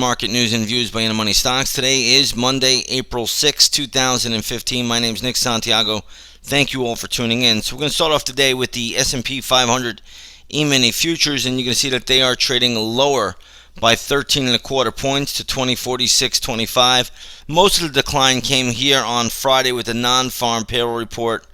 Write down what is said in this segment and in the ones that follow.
Market news and views by InTheMoneyStocks. Today is Monday, April 6, 2015. My name is Nick Santiago. Thank you all for tuning in. So we're going to start off today with the S&P 500 E-mini futures, and you can see that they are trading lower by 13.25 points to 2046.25. Most of the decline came here on Friday with the non-farm payroll report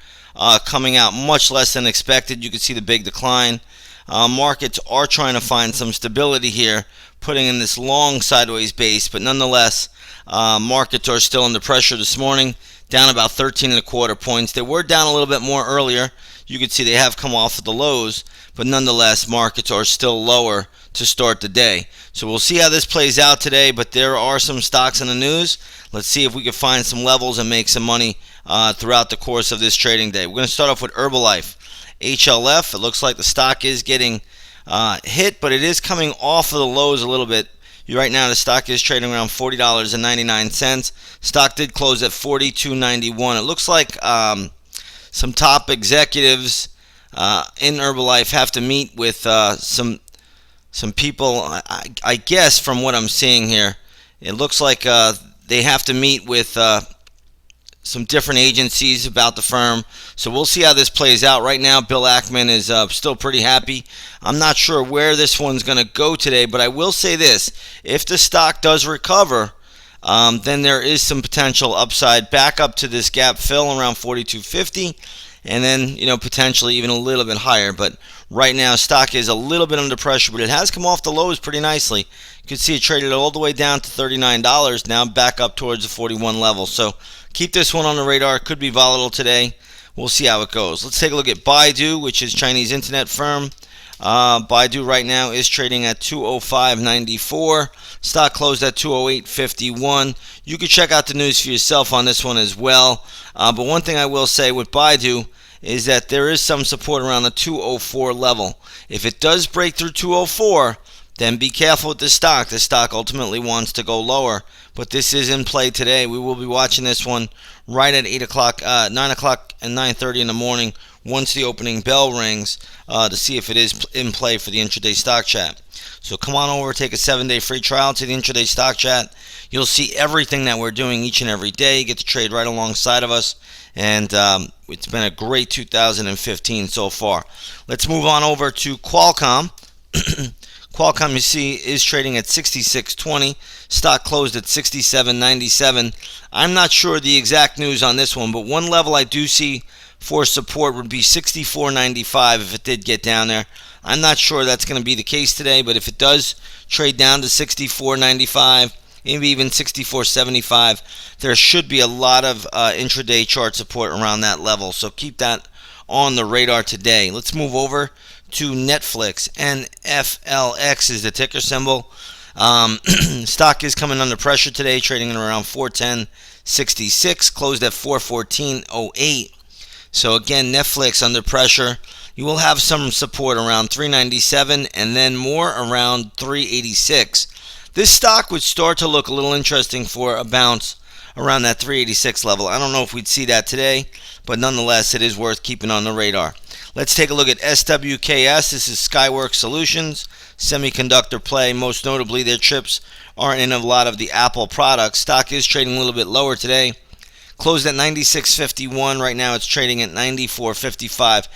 coming out much less than expected. You can see the big decline. Markets are trying to find some stability here, putting in this long sideways base, but nonetheless, markets are still under pressure this morning, down about 13.25 points. They were down a little bit more earlier. You can see they have come off of the lows, but nonetheless, markets are still lower to start the day. So we'll see how this plays out today, but there are some stocks in the news. Let's see if we can find some levels and make some money throughout the course of this trading day. We're going to start off with Herbalife. HLF, it looks like the stock is getting hit, but it is coming off of the lows a little bit. Right now, the stock is trading around $40.99. Stock did close at $42.91. It looks like some top executives in Herbalife have to meet with some people. I guess from what I'm seeing here, it looks like they have to meet with some different agencies about the firm. So we'll see how this plays out. Right now, Bill Ackman is still pretty happy. I'm not sure where this one's going to go today, but I will say this. If the stock does recover, then there is some potential upside back up to this gap fill around 42.50, and then potentially even a little bit higher. But right now, stock is a little bit under pressure, but it has come off the lows pretty nicely. You can see it traded all the way down to $39, now back up towards the 41 level. So keep this one on the radar. It could be volatile today. We'll see how it goes. Let's take a look at Baidu, which is Chinese internet firm. Baidu right now is trading at 205.94. Stock closed at 208.51. You can check out the news for yourself on this one as well. But one thing I will say with Baidu is that there is some support around the 204 level. If it does break through 204, then be careful with this stock. This stock ultimately wants to go lower, but this is in play today. We will be watching this one right at 8 o'clock, 9 o'clock and 9:30 in the morning once the opening bell rings to see if it is in play for the intraday stock chat. So come on over, take a 7-day free trial to the intraday stock chat. You'll see everything that we're doing each and every day. You get to trade right alongside of us, and it's been a great 2015 so far. Let's move on over to Qualcomm. Qualcomm, you see, is trading at 66.20. Stock closed at 67.97. I'm not sure the exact news on this one, but one level I do see for support would be 64.95 if it did get down there. I'm not sure that's going to be the case today, but if it does trade down to 64.95, maybe even 64.75, there should be a lot of intraday chart support around that level. So keep that on the radar today. Let's move over to Netflix. NFLX is the ticker symbol. Stock is coming under pressure today, trading at around 410.66, closed at 414.08. So again, Netflix under pressure. You will have some support around 397 and then more around 386. This stock would start to look a little interesting for a bounce around that 386 level. I don't know if we'd see that today, but nonetheless, it is worth keeping on the radar. Let's take a look at SWKS. This is Skyworks Solutions, semiconductor play. Most notably, their chips are in a lot of the Apple products. Stock is trading a little bit lower today. Closed at 96.51. Right now, it's trading at 94.55.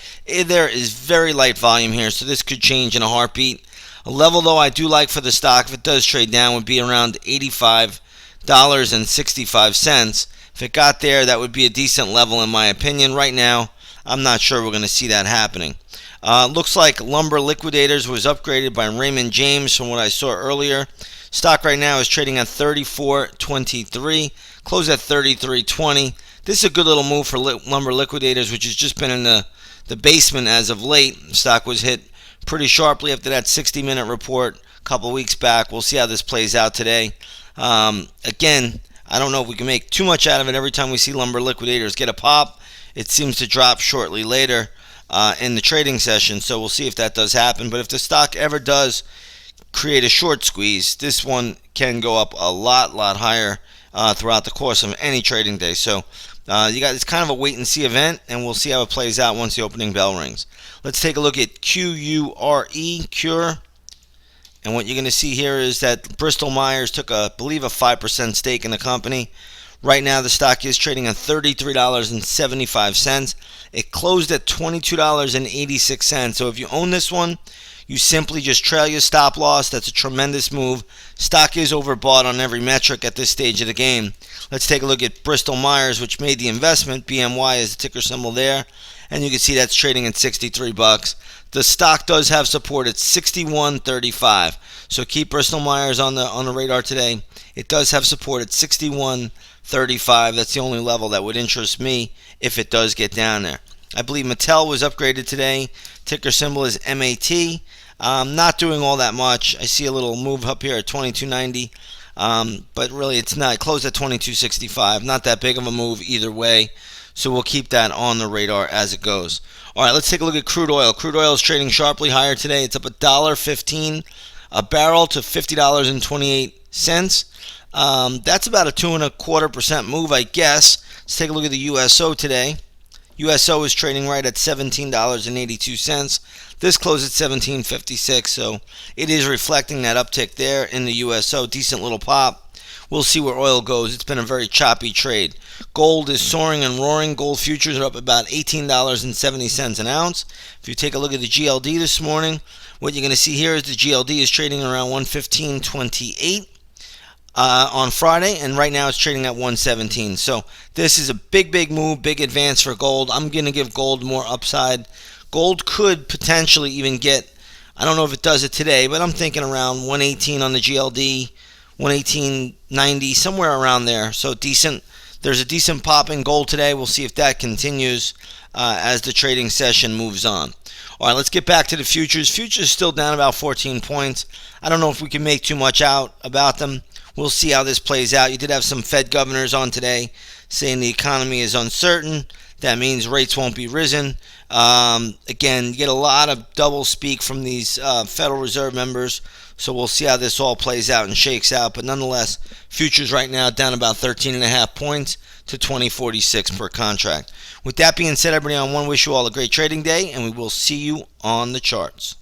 There is very light volume here, so this could change in a heartbeat. A level, though, I do like for the stock, if it does trade down, would be around $85.65. If it got there, that would be a decent level in my opinion. Right now, I'm not sure we're going to see that happening. Looks like Lumber Liquidators was upgraded by Raymond James from what I saw earlier. Stock right now is trading at 34.23, closed at 33.20. This is a good little move for Lumber Liquidators, which has just been in the basement as of late. Stock was hit pretty sharply after that 60-minute report a couple weeks back. We'll see how this plays out today. Again, I don't know if we can make too much out of it. Every time we see Lumber Liquidators get a pop, it seems to drop shortly later in the trading session. So we'll see if that does happen. But if the stock ever does create a short squeeze, this one can go up a lot higher throughout the course of any trading day. So it's kind of a wait and see event, and we'll see how it plays out once the opening bell rings. Let's take a look at QURE. QURE. And what you're going to see here is that Bristol Myers took, I believe, a 5% stake in the company. Right now, the stock is trading at $33.75. It closed at $22.86. So if you own this one, you simply just trail your stop loss. That's a tremendous move. Stock is overbought on every metric at this stage of the game. Let's take a look at Bristol Myers, which made the investment. BMY is the ticker symbol there. And you can see that's trading at 63 bucks. The stock does have support at 61.35. So keep Bristol Myers on the radar today. It does have support at 61.35. That's the only level that would interest me if it does get down there. I believe Mattel was upgraded today. Ticker symbol is MAT. Not doing all that much. I see a little move up here at 22.90. But really it's not. It closed at 22.65. Not that big of a move either way. So we'll keep that on the radar as it goes. All right, let's take a look at crude oil. Crude oil is trading sharply higher today. It's up $1.15 a barrel to $50.28. That's about a 2.25% move, I guess. Let's take a look at the USO today. USO is trading right at $17.82. This closed at $17.56, so it is reflecting that uptick there in the USO. Decent little pop. We'll see where oil goes. It's been a very choppy trade. Gold is soaring and roaring. Gold futures are up about $18.70 an ounce. If you take a look at the GLD this morning, what you're going to see here is the GLD is trading around 115.28 on Friday, and right now it's trading at 117. So this is a big move, big advance for gold. I'm going to give gold more upside. Gold could potentially even get, I don't know if it does it today, but I'm thinking around 118 on the GLD. 118.90, somewhere around there. So decent. There's a decent pop in gold today. We'll see if that continues as the trading session moves on. All right, let's get back to the futures. Futures still down about 14 points. I don't know if we can make too much out about them. We'll see how this plays out. You did have some Fed governors on today saying the economy is uncertain. That means rates won't be risen. Again, you get a lot of double speak from these Federal Reserve members. So we'll see how this all plays out and shakes out. But nonetheless, futures right now down about 13.5 points to 20.46 per contract. With that being said, everybody on One, wish you all a great trading day, and we will see you on the charts.